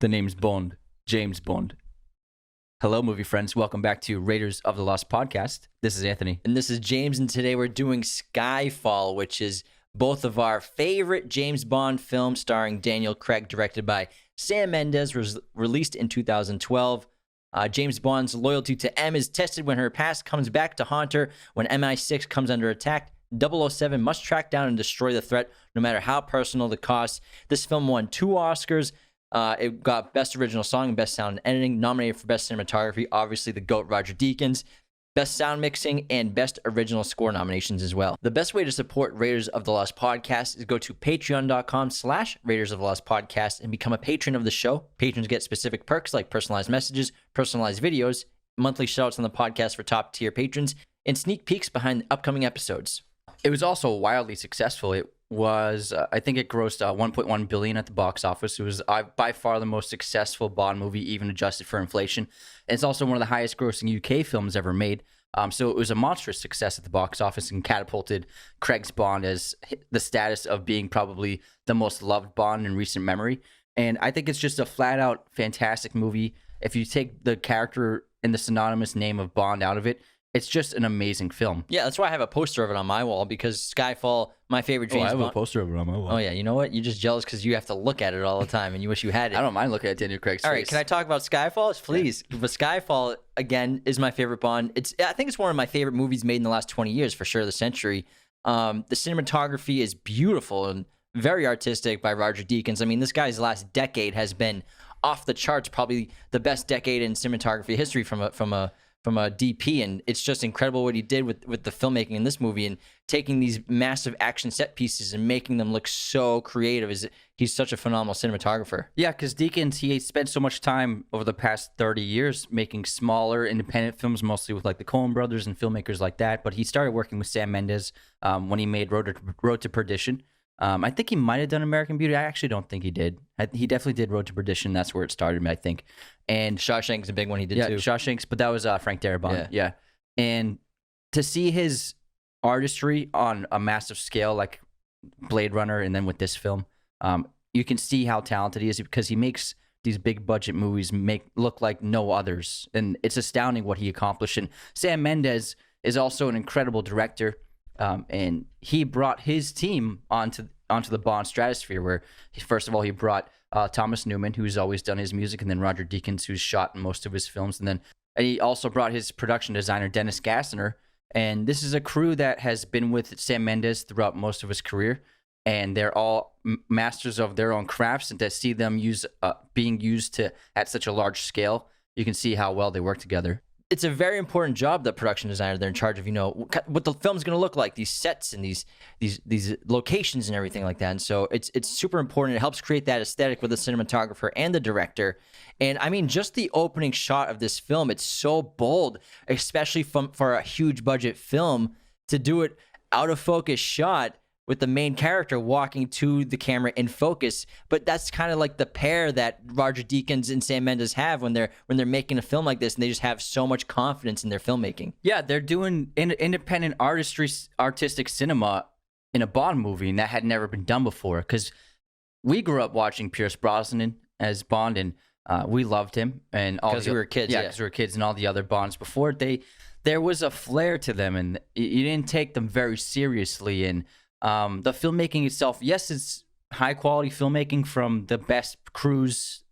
The name's Bond, James Bond. Hello, movie friends. Welcome back to Raiders of the Lost podcast. This is Anthony. And this is James, and today we're doing Skyfall, which is both of our favorite James Bond films starring Daniel Craig, directed by Sam Mendes, released in 2012. James Bond's loyalty to M is tested when her past comes back to haunt her. When MI6 comes under attack, 007 must track down and destroy the threat, no matter how personal the cost. This film won 2 Oscars. It got Best Original Song and Best Sound and Editing, nominated for Best Cinematography, obviously the GOAT Roger Deakins, Best Sound Mixing, and Best Original Score nominations as well. The best way to support Raiders of the Lost podcast is go to patreon.com/Raiders of the Lost podcast and become a patron of the show. Patrons get specific perks like personalized messages, personalized videos, monthly shoutouts on the podcast for top tier patrons, and sneak peeks behind upcoming episodes. It was also wildly successful. It was, I think it grossed $1.1 billion at the box office. It was by far the most successful Bond movie, even adjusted for inflation. And it's also one of the highest grossing UK films ever made. So it was a monstrous success at the box office and catapulted Craig's Bond as the status of being probably the most loved Bond in recent memory. And I think it's just a flat out fantastic movie. If you take the character and the synonymous name of Bond out of it, it's just an amazing film. Yeah, that's why I have a poster of it on my wall, because Skyfall, my favorite James Bond. I have a poster of it on my wall. Oh, yeah. You know what? You're just jealous because you have to look at it all the time and you wish you had it. I don't mind looking at Daniel Craig's face. All right, can I talk about Skyfall? Please. Yeah. But Skyfall, again, is my favorite Bond. I think it's one of my favorite movies made in the last 20 years, for sure, the century. The cinematography is beautiful and very artistic by Roger Deakins. I mean, this guy's last decade has been off the charts, probably the best decade in cinematography history from a DP, and it's just incredible what he did with the filmmaking in this movie and taking these massive action set pieces and making them look so creative. He's such a phenomenal cinematographer. Yeah, because Deakins, he spent so much time over the past 30 years making smaller independent films, mostly with like the Coen brothers and filmmakers like that, but he started working with Sam Mendes when he made Road to Perdition. I think he might have done American Beauty. I actually don't think he did. He definitely did Road to Perdition. That's where it started, I think. And Shawshank's a big one he did too. Shawshank's, but that was Frank Darabont. Yeah. And to see his artistry on a massive scale like Blade Runner and then with this film, you can see how talented he is, because he makes these big budget movies look like no others. And it's astounding what he accomplished. And Sam Mendes is also an incredible director. And he brought his team onto the Bond stratosphere, where first of all he brought Thomas Newman, who's always done his music, and then Roger Deakins, who's shot in most of his films, and he also brought his production designer Dennis Gassner. And this is a crew that has been with Sam Mendes throughout most of his career, and they're all masters of their own crafts. And to see them being used at such a large scale, you can see how well they work together. It's a very important job, the production designer. They're in charge of, what the film's going to look like, these sets and these locations and everything like that. And so it's super important. It helps create that aesthetic with the cinematographer and the director. And I mean, just the opening shot of this film, it's so bold, especially for a huge budget film, to do it out of focus shot with the main character walking to the camera in focus. But that's kind of like the pair that Roger Deakins and Sam Mendes have when they're making a film like this, and they just have so much confidence in their filmmaking. Yeah, they're doing independent artistic cinema in a Bond movie, and that had never been done before. Because we grew up watching Pierce Brosnan as Bond, and we loved him. And because we were kids. Yeah, because we were kids, and all the other Bonds before, there was a flair to them, and you didn't take them very seriously. And the filmmaking itself, yes, it's high quality filmmaking from the best crews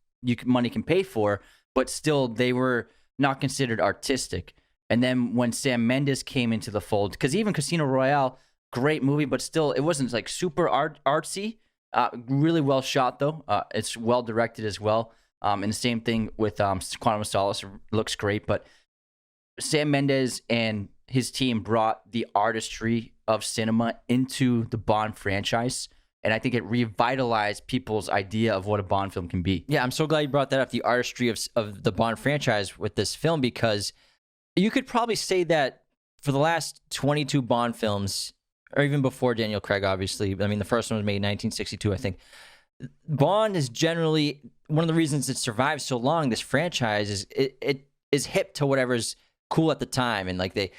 money can pay for, but still they were not considered artistic. And then when Sam Mendes came into the fold, because even Casino Royale, great movie, but still it wasn't like super artsy. Really well shot though. It's well directed as well. And the same thing with Quantum of Solace, looks great. But Sam Mendes and his team brought the artistry of cinema into the Bond franchise, and I think it revitalized people's idea of what a Bond film can be. Yeah, I'm so glad you brought that up, the artistry of the Bond franchise with this film, because you could probably say that for the last 22 Bond films, or even before Daniel Craig, obviously, I mean, the first one was made in 1962, I think, Bond is generally, one of the reasons it survives so long, this franchise, is it is hip to whatever's cool at the time, and like they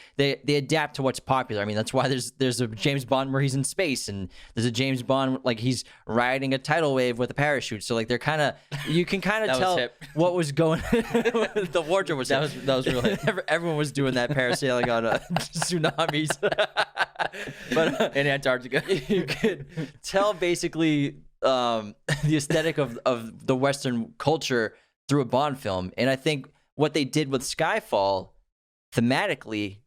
adapt to what's popular. I mean, that's why there's a James Bond where he's in space, and there's a James Bond like he's riding a tidal wave with a parachute. So like they're kind of, you can kind of tell what was going. The wardrobe was that was real hip. Everyone was doing that parasailing on tsunamis, but in Antarctica. You could tell basically the aesthetic of the Western culture through a Bond film, and I think what they did with Skyfall thematically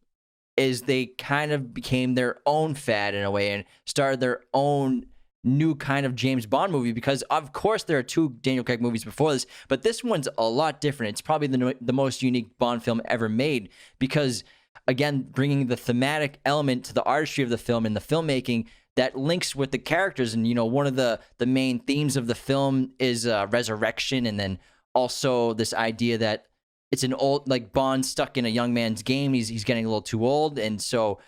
is they kind of became their own fad in a way and started their own new kind of James Bond movie, because of course there are 2 Daniel Craig movies before this, but this one's a lot different. It's probably the most unique Bond film ever made, because again, bringing the thematic element to the artistry of the film and the filmmaking that links with the characters. And one of the main themes of the film is resurrection, and then also this idea that it's an old, like Bond stuck in a young man's game. He's getting a little too old. And so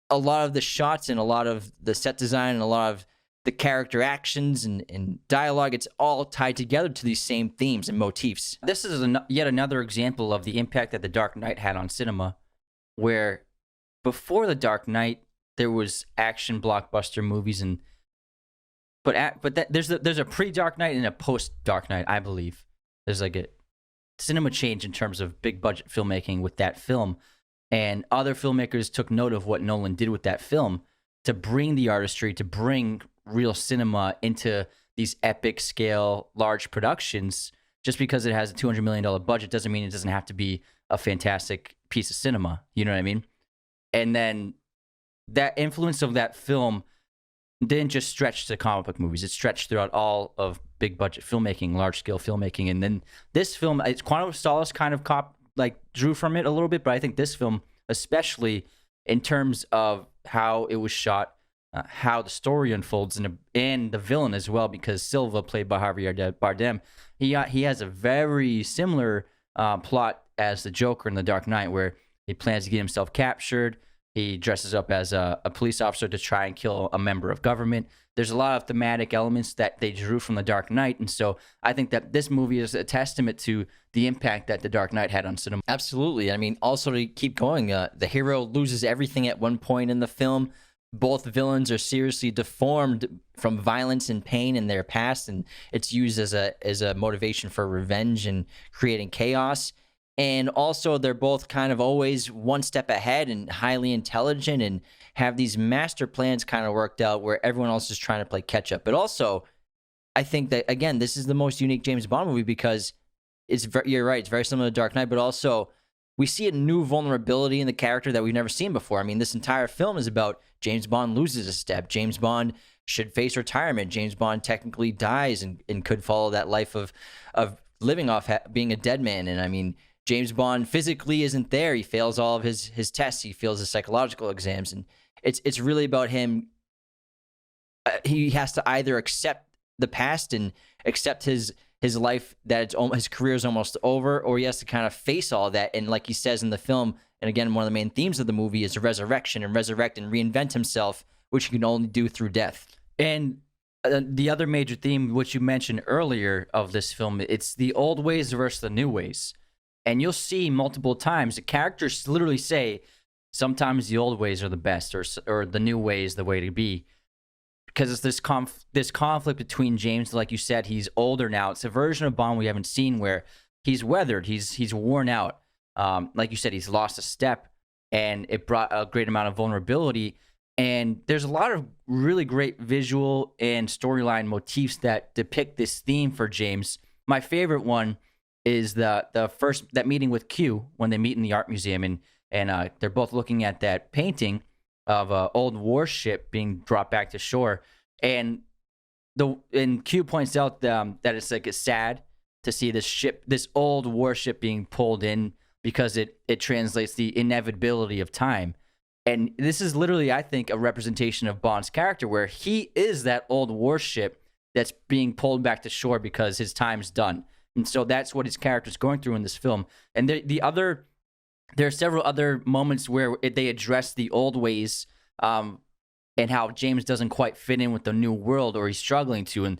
a lot of the shots and a lot of the set design and a lot of the character actions and dialogue, it's all tied together to these same themes and motifs. This is yet another example of the impact that The Dark Knight had on cinema, where before The Dark Knight, there was action blockbuster movies, there's a pre-Dark Knight and a post-Dark Knight, I believe. There's like a cinema change in terms of big budget filmmaking with that film, and other filmmakers took note of what Nolan did with that film to bring the artistry, to bring real cinema into these epic scale large productions. Just because it has a $200 million budget doesn't mean it doesn't have to be a fantastic piece of cinema. You know what I mean? And then that influence of that film didn't just stretch to comic book movies. It stretched throughout all of big budget filmmaking, large scale filmmaking. And then this film, it's Quantum of Solace kind of drew from it a little bit, but I think this film, especially in terms of how it was shot, how the story unfolds, and the villain as well, because Silva, played by Javier Bardem, he has a very similar plot as the Joker in The Dark Knight, where he plans to get himself captured. He dresses up as a police officer to try and kill a member of government. There's a lot of thematic elements that they drew from The Dark Knight. And so I think that this movie is a testament to the impact that The Dark Knight had on cinema. Absolutely. I mean, also to keep going, the hero loses everything at one point in the film. Both villains are seriously deformed from violence and pain in their past, and it's used as a motivation for revenge and creating chaos. And also, they're both kind of always one step ahead and highly intelligent and have these master plans kind of worked out where everyone else is trying to play catch up. But also, I think that, again, this is the most unique James Bond movie because you're right, it's very similar to Dark Knight, but also we see a new vulnerability in the character that we've never seen before. I mean, this entire film is about James Bond loses a step. James Bond should face retirement. James Bond technically dies and could follow that life of living off being a dead man. And I mean, James Bond physically isn't there. He fails all of his tests. He fails his psychological exams. And it's really about him. He has to either accept the past and accept his life, that his career is almost over, or he has to kind of face all that. And like he says in the film, and again, one of the main themes of the movie is resurrection, and resurrect and reinvent himself, which he can only do through death. And the other major theme, which you mentioned earlier of this film, it's the old ways versus the new ways. And you'll see multiple times the characters literally say, sometimes the old ways are the best, or the new way is the way to be. Because it's this conflict between James, like you said, he's older now. It's a version of Bond we haven't seen where he's weathered, he's worn out. Like you said, he's lost a step, and it brought a great amount of vulnerability. And there's a lot of really great visual and storyline motifs that depict this theme for James. My favorite one is that meeting with Q when they meet in the art museum, and they're both looking at that painting of an old warship being brought back to shore, and Q points out that it's sad to see this old warship being pulled in because it translates the inevitability of time. And this is literally, I think, a representation of Bond's character, where he is that old warship that's being pulled back to shore because his time's done. And so that's what his character's going through in this film. And there are several other moments where they address the old ways and how James doesn't quite fit in with the new world, or he's struggling to. And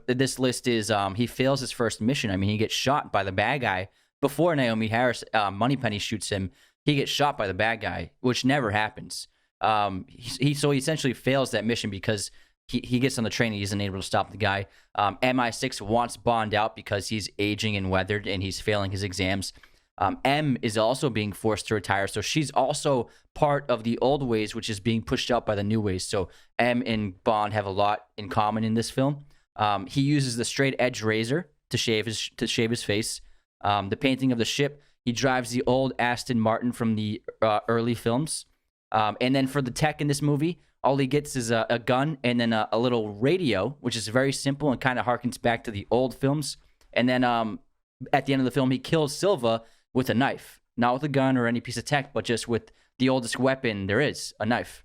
this list is he fails his first mission. I mean, he gets shot by the bad guy before Naomi Harris, Moneypenny, shoots him. he gets shot by the bad guy, which never happens. So he essentially fails that mission because he gets on the train and he isn't able to stop the guy. MI6 wants Bond out because he's aging and weathered and he's failing his exams. M is also being forced to retire, so she's also part of the old ways, which is being pushed out by the new ways. So M and Bond have a lot in common in this film. He uses the straight edge razor to shave his face. The painting of the ship, he drives the old Aston Martin from the early films. And then for the tech in this movie, all he gets is a gun and then a little radio, which is very simple and kind of harkens back to the old films. And then at the end of the film, he kills Silva with a knife, not with a gun or any piece of tech, but just with the oldest weapon there is, a knife.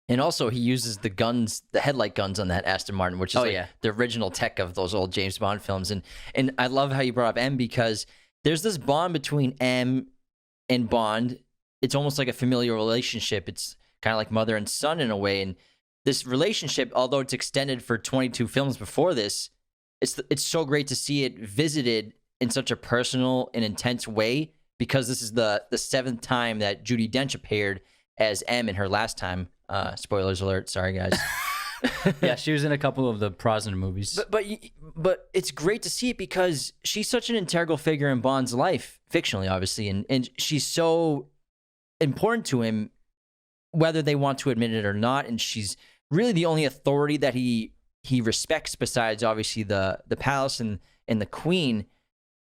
And also, he uses the guns, the headlight guns on that Aston Martin, which is the original tech of those old James Bond films. And I love how you brought up M, because there's this bond between M and Bond. It's almost like a familial relationship. It's kind of like mother and son in a way. And this relationship, although it's extended for 22 films before this, it's so great to see it visited in such a personal and intense way, because this is the seventh time that Judi Dench appeared as M in her last time. Spoilers alert. Sorry, guys. Yeah, she was in a couple of the Brosnan movies. But it's great to see it because she's such an integral figure in Bond's life, fictionally, obviously, and she's so important to him, whether they want to admit it or not. And she's really the only authority that he respects, besides obviously the palace and the Queen.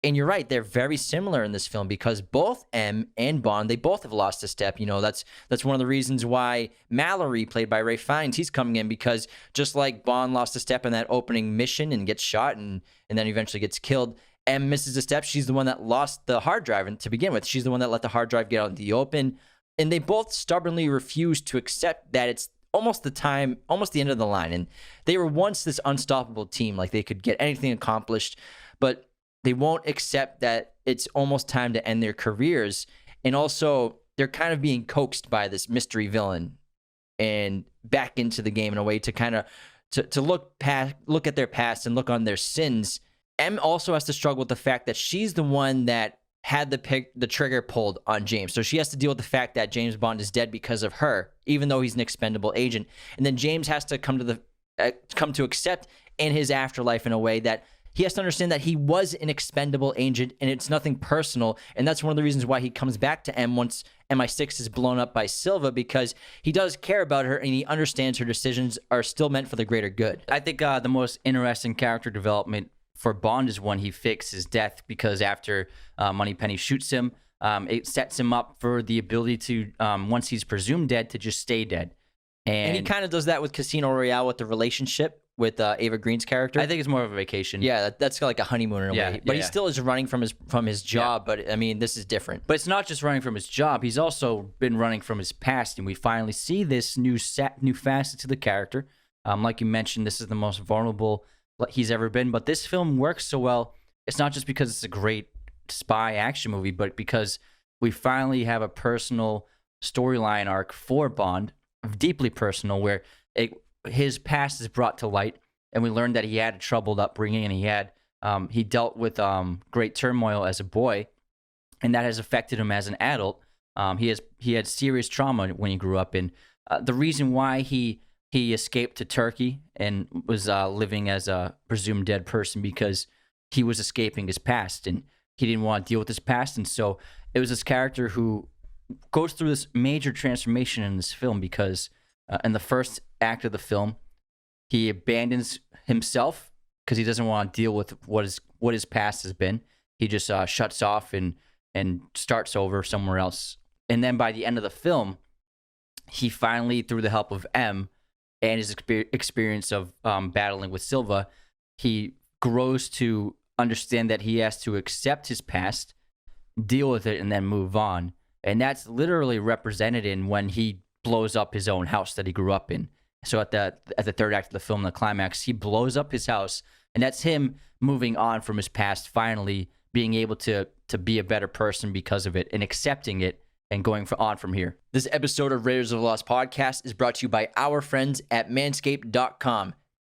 And you're right, they're very similar in this film because both M and Bond, they both have lost a step. You know, that's one of the reasons why Mallory, played by Ralph Fiennes, he's coming in, because just like Bond lost a step in that opening mission and gets shot and then eventually gets killed, M misses a step. She's the one that lost the hard drive to begin with. She's the one that let the hard drive get out into the open. And they both stubbornly refuse to accept that it's almost the end of the line. And they were once this unstoppable team, like they could get anything accomplished, but they won't accept that it's almost time to end their careers. And also, they're kind of being coaxed by this mystery villain and back into the game in a way to kind of to look at their past and look on their sins. M also has to struggle with the fact that she's the one that had the trigger pulled on James. So she has to deal with the fact that James Bond is dead because of her, even though he's an expendable agent. And then James has to come to accept in his afterlife in a way that he has to understand that he was an expendable agent and it's nothing personal. And that's one of the reasons why he comes back to M once MI6 is blown up by Silva, because he does care about her and he understands her decisions are still meant for the greater good. I think the most interesting character development for Bond is when he fakes his death, because after Moneypenny shoots him, it sets him up for the ability to, once he's presumed dead, to just stay dead. And he kind of does that with Casino Royale with the relationship with Ava Green's character. I think it's more of a vacation. Yeah, that's like a honeymoon in a way. But he still is running from his job. Yeah. But I mean, this is different. But it's not just running from his job. He's also been running from his past, and we finally see this new facet to the character. Like you mentioned, this is the most vulnerable he's ever been. But this film works so well. It's not just because it's a great spy action movie, but because we finally have a personal storyline arc for Bond, deeply personal, where his past is brought to light, and we learned that he had a troubled upbringing, and he dealt with great turmoil as a boy, and that has affected him as an adult. He had serious trauma when he grew up, and the reason why he escaped to Turkey and was living as a presumed dead person, because he was escaping his past, and he didn't want to deal with his past. And so it was this character who goes through this major transformation in this film, because in the first act of the film, he abandons himself because he doesn't want to deal with what his past has been. He just shuts off and starts over somewhere else. And then by the end of the film, he finally, through the help of M and his experience of battling with Silva, he grows to understand that he has to accept his past, deal with it, and then move on. And that's literally represented in when he blows up his own house that he grew up in. So at the third act of the film, the climax, he blows up his house, and that's him moving on from his past, finally being able to be a better person because of it and accepting it and going on from here. This episode of Raiders of the Lost podcast is brought to you by our friends at manscaped.com.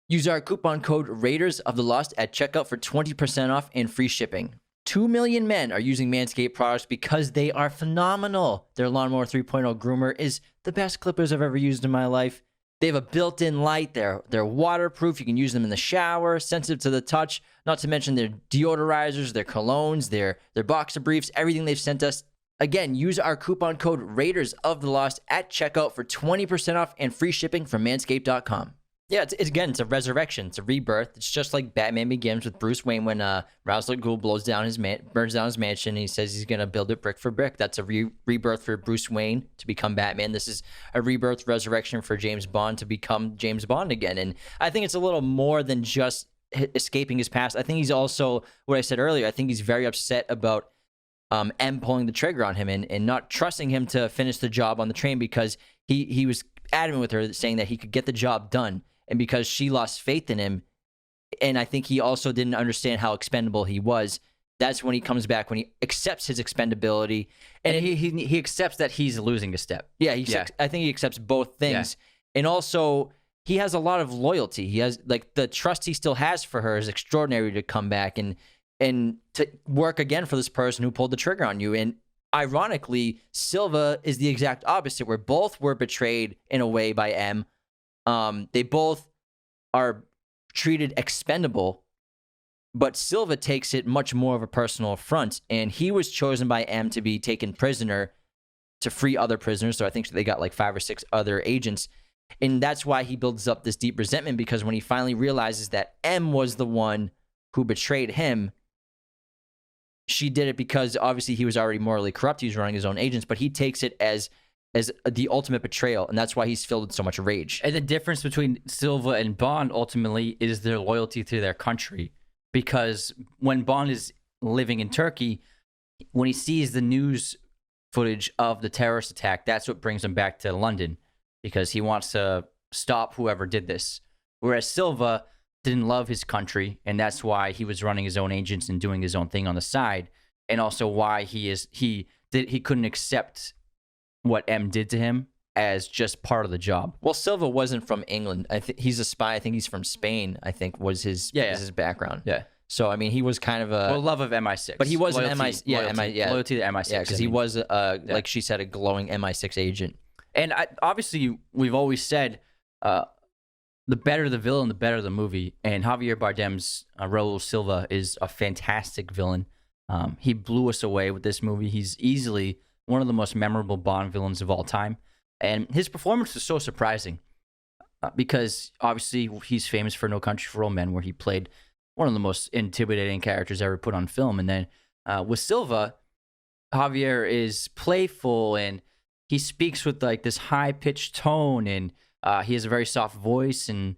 Use our coupon code Raiders of the Lost at checkout for 20% off and free shipping. 2 million men are using Manscaped products because they are phenomenal. Their Lawnmower 3.0 groomer is the best clippers I've ever used in my life. They have a built-in light. They're waterproof. You can use them in the shower, sensitive to the touch, not to mention their deodorizers, their colognes, their boxer briefs, everything they've sent us. Again, use our coupon code Raiders of the Lost at checkout for 20% off and free shipping from manscaped.com. Yeah, it's a resurrection. It's a rebirth. It's just like Batman Begins with Bruce Wayne when Ra's al Ghul burns down his mansion. And he says he's going to build it brick for brick. That's a rebirth for Bruce Wayne to become Batman. This is a rebirth, resurrection for James Bond to become James Bond again. And I think it's a little more than just escaping his past. I think he's also, what I said earlier, I think he's very upset about M pulling the trigger on him and not trusting him to finish the job on the train because he was adamant with her, saying that he could get the job done. And because she lost faith in him, and I think he also didn't understand how expendable he was, that's when he comes back, when he accepts his expendability. And he accepts that he's losing a step. Yeah, I think he accepts both things. Yeah. And also, he has a lot of loyalty. He has, like, the trust he still has for her is extraordinary to come back and to work again for this person who pulled the trigger on you. And ironically, Silva is the exact opposite, where both were betrayed in a way by M. They both are treated expendable, but Silva takes it much more of a personal affront, and he was chosen by M to be taken prisoner to free other prisoners. So I think they got like 5 or 6 other agents, and that's why he builds up this deep resentment, because when he finally realizes that M was the one who betrayed him, she did it because obviously he was already morally corrupt. He was running his own agents, but he takes it as the ultimate betrayal, and that's why he's filled with so much rage. And the difference between Silva and Bond ultimately is their loyalty to their country, because when Bond is living in Turkey, when he sees the news footage of the terrorist attack, that's what brings him back to London, because he wants to stop whoever did this. Whereas Silva didn't love his country, and that's why he was running his own agents and doing his own thing on the side, and also why he couldn't accept what M did to him as just part of the job. Well, Silva wasn't from England. I think he's a spy. I think he's from Spain, I think was his his background. Yeah. So, I mean, he was kind of a... love of MI6. But he was loyalty, an MI6. Loyalty to MI6. Yeah, because he was, like she said, a glowing MI6 agent. And obviously, we've always said the better the villain, the better the movie. And Javier Bardem's Raul Silva is a fantastic villain. He blew us away with this movie. He's easily one of the most memorable Bond villains of all time. And his performance was so surprising because obviously he's famous for No Country for Old Men, where he played one of the most intimidating characters ever put on film. And then with Silva, Javier is playful and he speaks with like this high-pitched tone, and he has a very soft voice, and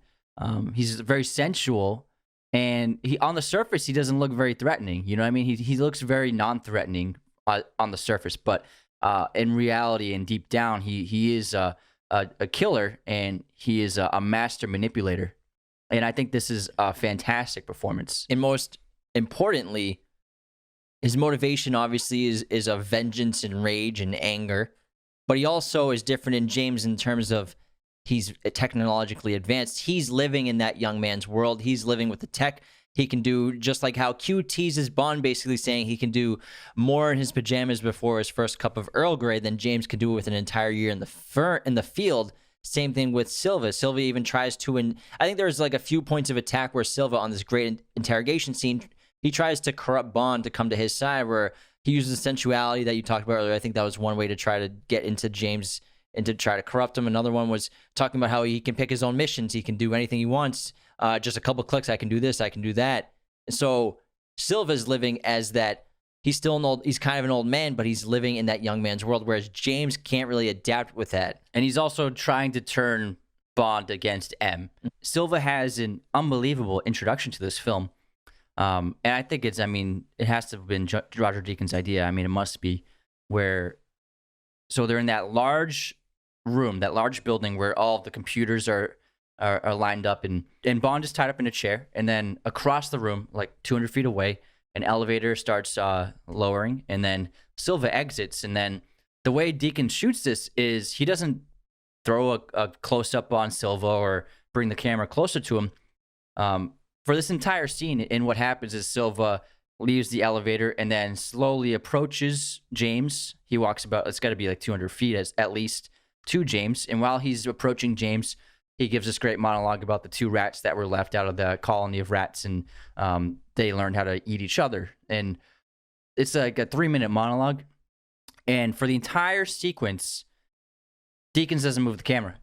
he's very sensual. And on the surface, he doesn't look very threatening. You know what I mean? He looks very non-threatening on the surface, but in reality and deep down, he is a killer, and he is a master manipulator. And I think this is a fantastic performance. And most importantly, his motivation obviously is of vengeance and rage and anger, but he also is different in James in terms of he's technologically advanced. He's living in that young man's world. He's living with the tech. He can do, just like how Q teases Bond, basically saying he can do more in his pajamas before his first cup of Earl Grey than James can do with an entire year in the field. Same thing with Silva. Silva even tries to, and I think there's like a few points of attack where Silva, on this great interrogation scene, he tries to corrupt Bond to come to his side, where he uses sensuality that you talked about earlier. I think that was one way to try to get into James and to try to corrupt him. Another one was talking about how he can pick his own missions. He can do anything he wants. Just a couple clicks, I can do this, I can do that. So Silva's living as that. He's still he's kind of an old man, but he's living in that young man's world, whereas James can't really adapt with that. And he's also trying to turn Bond against M. Silva has an unbelievable introduction to this film. And I think it has to have been Roger Deakins' idea. I mean, it must be, so they're in that large room, that large building where all of the computers are lined up, and Bond is tied up in a chair, and then across the room, like 200 feet away, an elevator starts lowering, and then Silva exits. And then the way Deakins shoots this is he doesn't throw a close-up on Silva or bring the camera closer to him. For this entire scene, and what happens is Silva leaves the elevator, and then slowly approaches James. He walks about, it's got to be like 200 feet at least, to James. And while he's approaching James, he gives this great monologue about the 2 rats that were left out of the colony of rats, and they learned how to eat each other. And it's like a 3-minute monologue. And for the entire sequence, Deakins doesn't move the camera.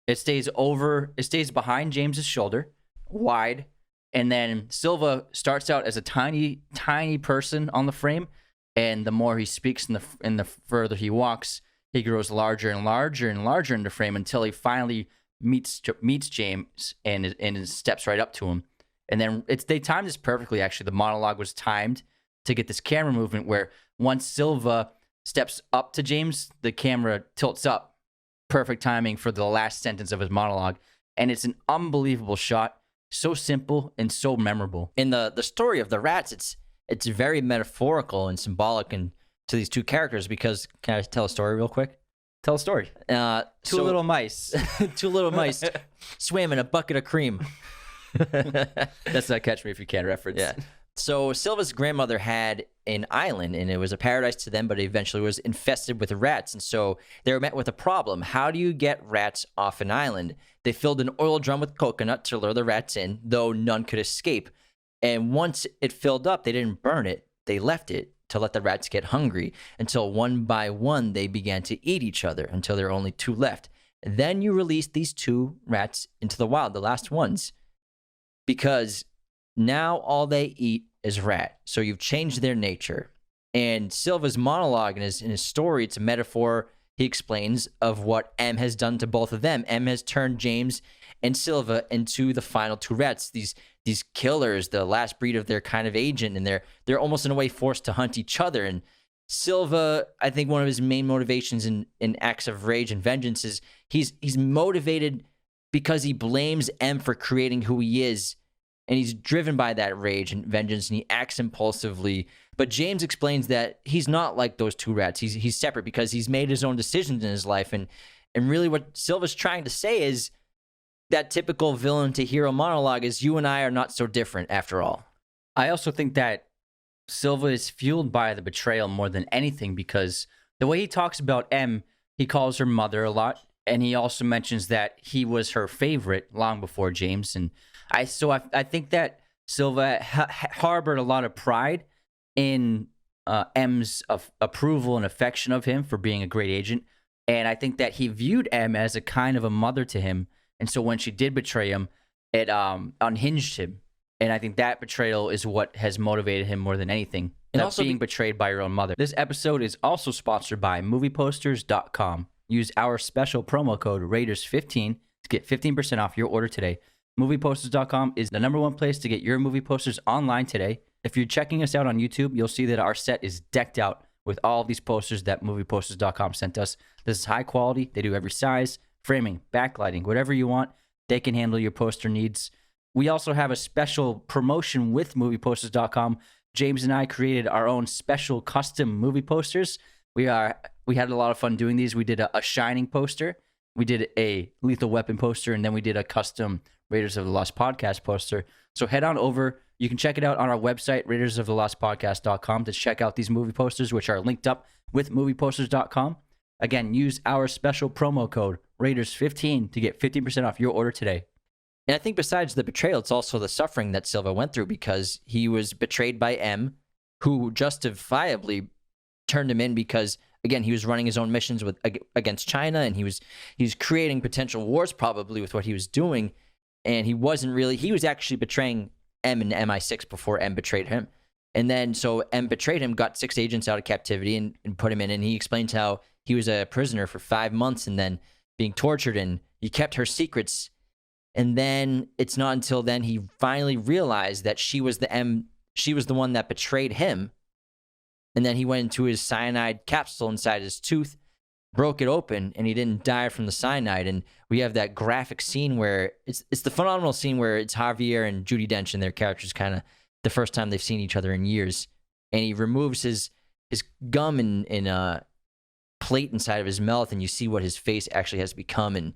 It stays behind James's shoulder, wide. And then Silva starts out as a tiny, tiny person on the frame. And the more he speaks and the further he walks, he grows larger and larger and larger in the frame until he finally meets James and steps right up to him. And then they timed this perfectly, actually. The monologue was timed to get this camera movement where once Silva steps up to James, the camera tilts up. Perfect timing for the last sentence of his monologue. And it's an unbelievable shot. So simple and so memorable. In the story of the rats, it's very metaphorical and symbolic to these 2 characters because, can I tell a story real quick? Tell a story. Two little mice. 2 little mice swam in a bucket of cream. That's not Catch Me If You Can reference. Yeah. So Silva's grandmother had an island, and it was a paradise to them, but it eventually was infested with rats. And so they were met with a problem. How do you get rats off an island? They filled an oil drum with coconut to lure the rats in, though none could escape. And once it filled up, they didn't burn it. They left it to let the rats get hungry until one by one they began to eat each other until there were only 2 left. And then you release these 2 rats into the wild, the last ones, because now all they eat is rat. So you've changed their nature. And Silva's monologue in his story, it's a metaphor, he explains, of what M has done to both of them. M has turned James and Silva into the final 2 rats, these killers, the last breed of their kind of agent, and they're almost in a way forced to hunt each other. And Silva, I think one of his main motivations in acts of rage and vengeance is he's motivated because he blames M for creating who he is. And he's driven by that rage and vengeance, and he acts impulsively. But James explains that he's not like those 2 rats. He's separate because he's made his own decisions in his life. And really what Silva's trying to say is that typical villain to hero monologue is you and I are not so different after all. I also think that Silva is fueled by the betrayal more than anything because the way he talks about M, he calls her mother a lot. And he also mentions that he was her favorite long before James. And I think that Silva harbored a lot of pride in M's approval and affection of him for being a great agent. And I think that he viewed M as a kind of a mother to him. And so when she did betray him, it unhinged him. And I think that betrayal is what has motivated him more than anything. And also being betrayed by your own mother. This episode is also sponsored by movieposters.com. Use our special promo code Raiders15 to get 15% off your order today. Movieposters.com is the #1 place to get your movie posters online today. If you're checking us out on YouTube, you'll see that our set is decked out with all of these posters that movieposters.com sent us. This is high quality. They do every size, framing, backlighting, whatever you want. They can handle your poster needs. We also have a special promotion with movieposters.com. James and I created our own special custom movie posters. We had a lot of fun doing these. We did a Shining poster. We did a Lethal Weapon poster, and then we did a custom Raiders of the Lost Podcast poster. So head on over. You can check it out on our website, raidersofTheLostPodcast.com, to check out these movie posters, which are linked up with movieposters.com. Again, use our special promo code, Raiders15, to get 15% off your order today. And I think besides the betrayal, it's also the suffering that Silva went through because he was betrayed by M, who justifiably turned him in because, again, he was running his own missions against China, and he was creating potential wars probably with what he was doing. And he was actually betraying M and MI6 before M betrayed him. And then so M betrayed him, got 6 agents out of captivity and put him in. And he explains how he was a prisoner for 5 months and then being tortured, and he kept her secrets. And then it's not until then he finally realized that she was the one that betrayed him. And then he went into his cyanide capsule inside his tooth, broke it open, and he didn't die from the cyanide. And we have that graphic scene where it's the phenomenal scene where it's Javier and Judi Dench and their characters kind of the first time they've seen each other in years. And he removes his gum in a plate inside of his mouth, and you see what his face actually has become. And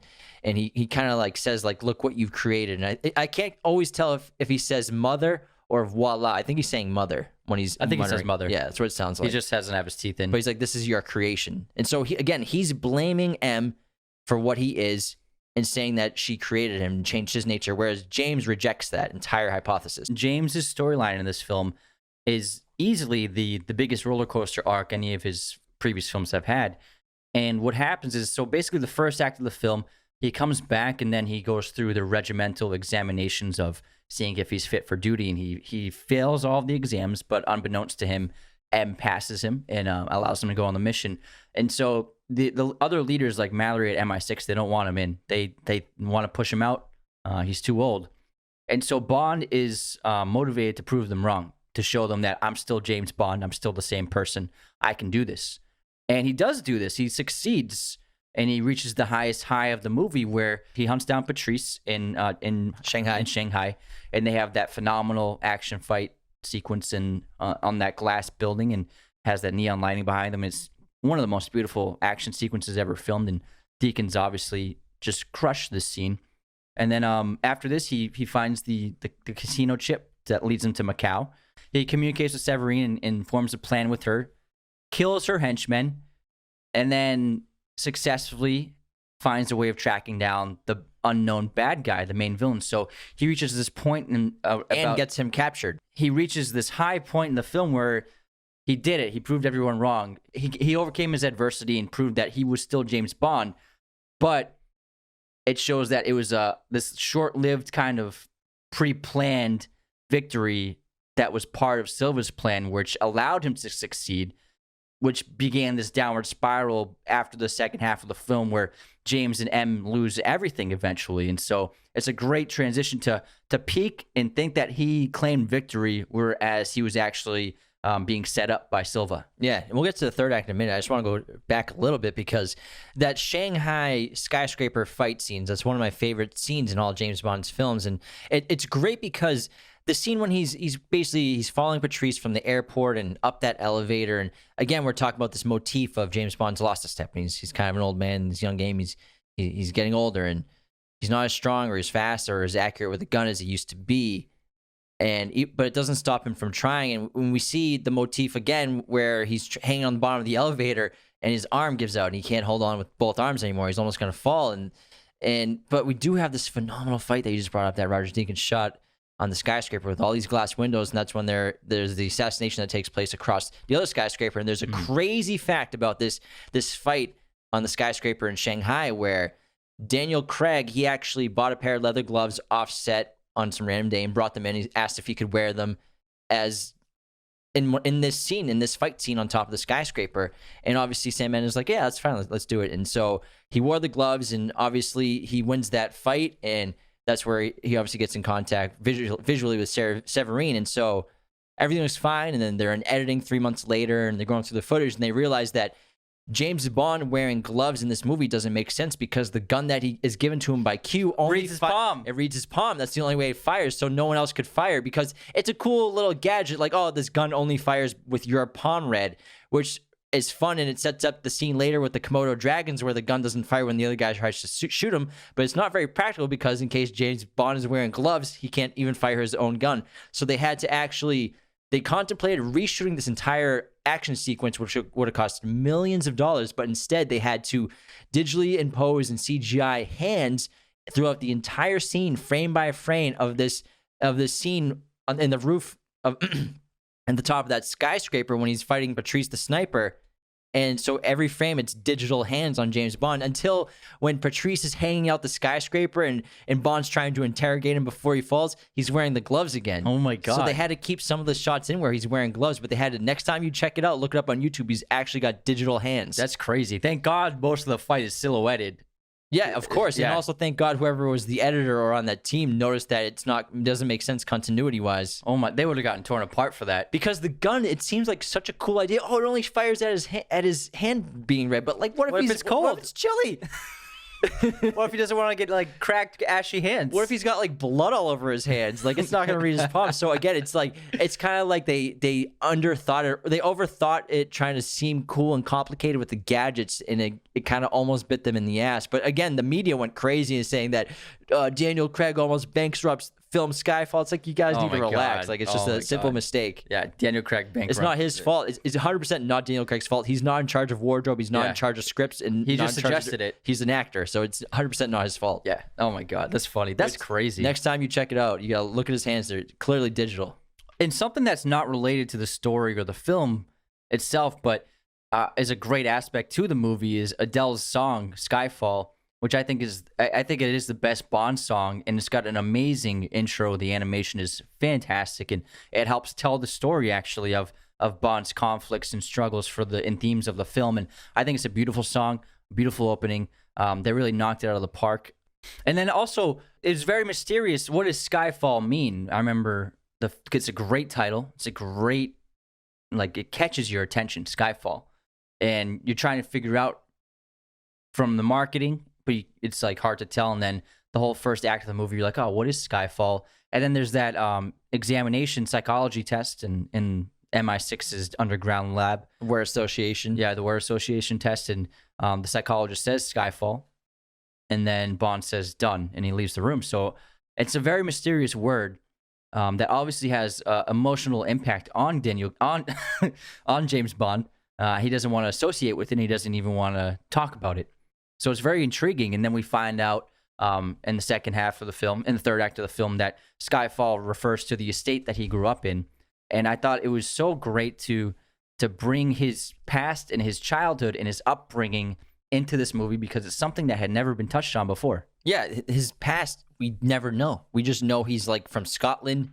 he kind of like says, like, look what you've created. And I can't always tell if he says mother or voila. I think he's saying mother when he's. I think he says mother. Yeah, that's what it sounds like. He just doesn't have his teeth in. But he's like, this is your creation. And so, he's blaming M for what he is and saying that she created him and changed his nature, whereas James rejects that entire hypothesis. James's storyline in this film is easily the biggest roller coaster arc any of his previous films have had. And what happens is, so basically the first act of the film, he comes back and then he goes through the regimental examinations of seeing if he's fit for duty, and he fails all of the exams, but unbeknownst to him, M passes him and allows him to go on the mission. And so the other leaders like Mallory at MI6, they don't want him in. They want to push him out. He's too old. And so Bond is motivated to prove them wrong, to show them that I'm still James Bond. I'm still the same person. I can do this. And he does do this. He succeeds, and he reaches the highest high of the movie where he hunts down Patrice in Shanghai, and they have that phenomenal action fight sequence on that glass building, and has that neon lighting behind them. It's one of the most beautiful action sequences ever filmed, and Deakins obviously just crushed this scene. And then after this, he finds the casino chip that leads him to Macau. He communicates with Severine and forms a plan with her, kills her henchmen, and then successfully finds a way of tracking down the unknown bad guy, the main villain. So he reaches this point and gets him captured. He reaches this high point in the film where he did it. He proved everyone wrong. He overcame his adversity and proved that he was still James Bond. But it shows that it was this short-lived kind of pre-planned victory that was part of Silva's plan, which allowed him to succeed, which began this downward spiral after the second half of the film where James and M lose everything eventually. And so it's a great transition to peak and think that he claimed victory, whereas he was actually being set up by Silva. Yeah, and we'll get to the third act in a minute. I just want to go back a little bit because that Shanghai skyscraper fight scenes, that's one of my favorite scenes in all James Bond's films. And it's great because the scene when he's following Patrice from the airport and up that elevator, and again we're talking about this motif of James Bond's lost a step, and he's kind of an old man in his young game. He's getting older, and he's not as strong or as fast or as accurate with a gun as he used to be. But it doesn't stop him from trying. And when we see the motif again, where he's hanging on the bottom of the elevator and his arm gives out and he can't hold on with both arms anymore, he's almost going to fall. But we do have this phenomenal fight that you just brought up, that Roger Deakins shot on the skyscraper with all these glass windows, and that's when there's the assassination that takes place across the other skyscraper. And there's a crazy fact about this fight on the skyscraper in Shanghai where Daniel Craig, he actually bought a pair of leather gloves offset on some random day and brought them in. He asked if he could wear them as in this scene, in this fight scene on top of the skyscraper. And obviously Sam Mendes was like, yeah, that's fine, let's do it. And so he wore the gloves, and obviously he wins that fight, and that's where he obviously gets in contact visually with Severine. And so everything was fine, and then they're in editing 3 months later, and they're going through the footage, and they realize that James Bond wearing gloves in this movie doesn't make sense because the gun that he is given to him by Q only reads his palm. It reads his palm. That's the only way it fires, so no one else could fire because it's a cool little gadget like, oh, this gun only fires with your palm read, which is fun, and it sets up the scene later with the Komodo dragons where the gun doesn't fire when the other guy tries to shoot him, but it's not very practical because in case James Bond is wearing gloves, he can't even fire his own gun. So they had to actually... They contemplated reshooting this entire action sequence, which would have cost millions of dollars, but instead they had to digitally impose and CGI hands throughout the entire scene, frame by frame of this scene in the roof of at the top of that skyscraper when he's fighting Patrice the sniper. And so every frame, it's digital hands on James Bond until when Patrice is hanging out the skyscraper and Bond's trying to interrogate him before he falls, he's wearing the gloves again. Oh my God. So they had to keep some of the shots in where he's wearing gloves, but they had to, next time you check it out, look it up on YouTube, he's actually got digital hands. That's crazy. Thank God most of the fight is silhouetted. Yeah, of course. Yeah. And also thank God whoever was the editor or on that team noticed that it doesn't make sense continuity-wise. Oh my, they would have gotten torn apart for that. Because the gun, it seems like such a cool idea. Oh, it only fires at his hand being red. But like, what if it's cold? What if it's chilly? What if he doesn't want to get like cracked, ashy hands? What if he's got like blood all over his hands? Like it's not gonna read his palm. So again, it's kind of like they underthought it, they overthought it, trying to seem cool and complicated with the gadgets, and it kind of almost bit them in the ass. But again, the media went crazy in saying that Daniel Craig almost bankrupts film Skyfall. It's like, you guys need to relax. Like, it's just a simple mistake. Yeah, Daniel Craig bankrupt. It's not his fault. It's 100% not Daniel Craig's fault. He's not in charge of wardrobe. He's not in charge of scripts. And he just suggested it. He's an actor, so it's 100% not his fault. Yeah. Oh my God, that's funny. That's crazy. Next time you check it out, you gotta look at his hands. They're clearly digital. And something that's not related to the story or the film itself, but is a great aspect to the movie, is Adele's song Skyfall, which I think it is the best Bond song, and it's got an amazing intro. The animation is fantastic, and it helps tell the story actually of Bond's conflicts and struggles and themes of the film. And I think it's a beautiful song, beautiful opening. They really knocked it out of the park. And then also, it's very mysterious. What does Skyfall mean? I remember it's a great title. It's a great, like, it catches your attention, Skyfall, and you're trying to figure out from the marketing, but it's like hard to tell. And then the whole first act of the movie, you're like, oh, what is Skyfall? And then there's that examination psychology test in MI6's underground lab. Word association. Yeah, the word association test. And the psychologist says Skyfall. And then Bond says done, and he leaves the room. So it's a very mysterious word that obviously has emotional impact on on James Bond. He doesn't want to associate with it, and he doesn't even want to talk about it. So it's very intriguing. And then we find out in the second half of the film, in the third act of the film, that Skyfall refers to the estate that he grew up in. And I thought it was so great to bring his past and his childhood and his upbringing into this movie, because it's something that had never been touched on before. Yeah, his past, we never know. We just know he's like from Scotland.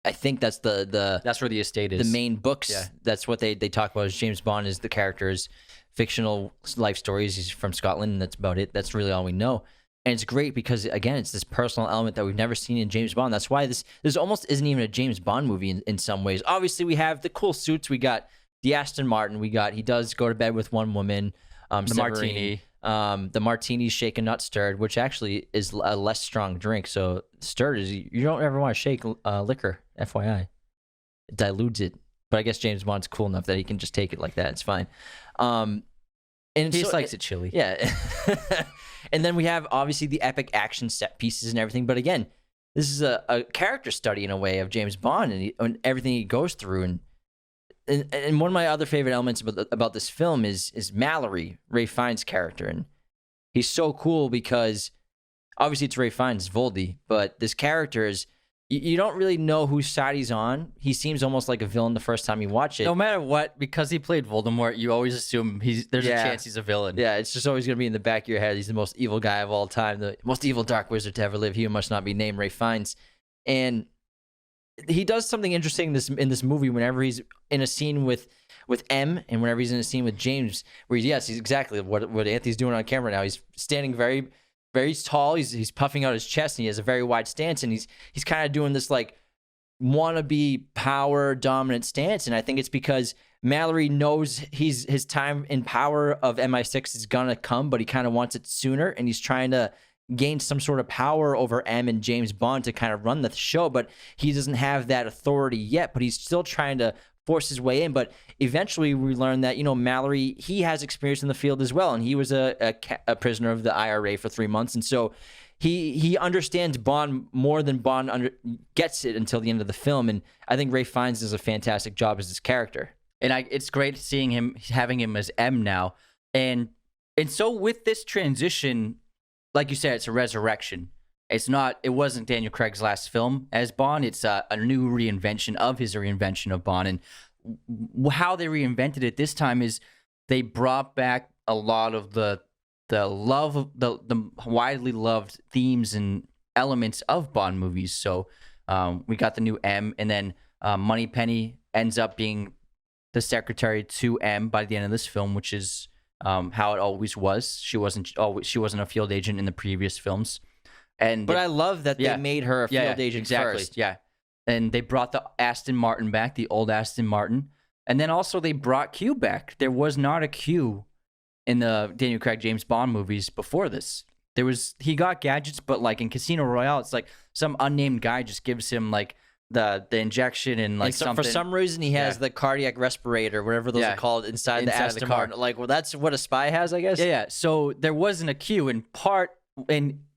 I think that's that's where the estate is. The main books. Yeah. That's what they talk about. Is James Bond is the character's fictional life stories. He's from Scotland, and that's about it. That's really all we know. And it's great because, again, it's this personal element that we've never seen in James Bond. That's why this almost isn't even a James Bond movie in some ways. Obviously, we have the cool suits. We got the Aston Martin. He does go to bed with one woman. The martini. The martini's shaken, not stirred, which actually is a less strong drink. So stirred is, you don't ever want to shake liquor, FYI. It dilutes it. But I guess James Bond's cool enough that he can just take it like that. It's fine. And he just likes it chilly. Yeah. And then we have, obviously, the epic action set pieces and everything. But again, this is a character study in a way of James Bond and everything he goes through. And one of my other favorite elements about this film is Mallory, Ralph Fiennes' character. And he's so cool because, obviously, it's Ralph Fiennes, Voldy, but this character is, you don't really know whose side he's on. He seems almost like a villain the first time you watch it. No matter what, because he played Voldemort, you always assume there's a chance he's a villain. Yeah, it's just always going to be in the back of your head. He's the most evil guy of all time, the most evil dark wizard to ever live. He must not be named Ralph Fiennes. And he does something interesting in this movie whenever he's in a scene with M, and whenever he's in a scene with James, where he's exactly what Anthony's doing on camera now. He's standing very, very tall. He's puffing out his chest, and he has a very wide stance, and he's kind of doing this like wannabe power dominant stance. And I think it's because Mallory knows his time in power of MI6 is gonna come, but he kind of wants it sooner, and he's trying to gain some sort of power over M and James Bond to kind of run the show, but he doesn't have that authority yet, but he's still trying to force his way in. But eventually we learn that, Mallory, he has experience in the field as well, and he was a prisoner of the IRA for 3 months, and so he understands Bond more than Bond gets it until the end of the film. And I think Ralph Fiennes does a fantastic job as this character. And it's great seeing having him as M now. And so with this transition, like you said, it's a resurrection. It wasn't Daniel Craig's last film as Bond. It's a new reinvention of his reinvention of Bond. And how they reinvented it this time is they brought back a lot of the widely loved themes and elements of Bond movies. So we got the new M, and then Moneypenny ends up being the secretary to M by the end of this film, which is how it always was. She wasn't a field agent in the previous films, but I love that they made her a field agent first. Yeah, and they brought the Aston Martin back, the old Aston Martin, and then also they brought Q back. There was not a Q in the Daniel Craig James Bond movies before this. He got gadgets, but like in Casino Royale, it's like some unnamed guy just gives him like the injection and like something. For some reason, he has the cardiac respirator, whatever those are called, inside the Aston Martin. Like, well, that's what a spy has, I guess. Yeah. So there wasn't a Q in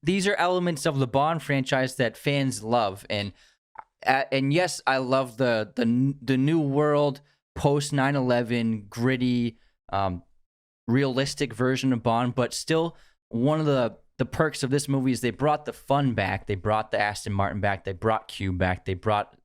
these are elements of the Bond franchise that fans love, and yes, I love the new world post 9/11 gritty, realistic version of Bond, but still one of the perks of this movie is they brought the fun back. They brought the Aston Martin back. They brought Q back. They brought,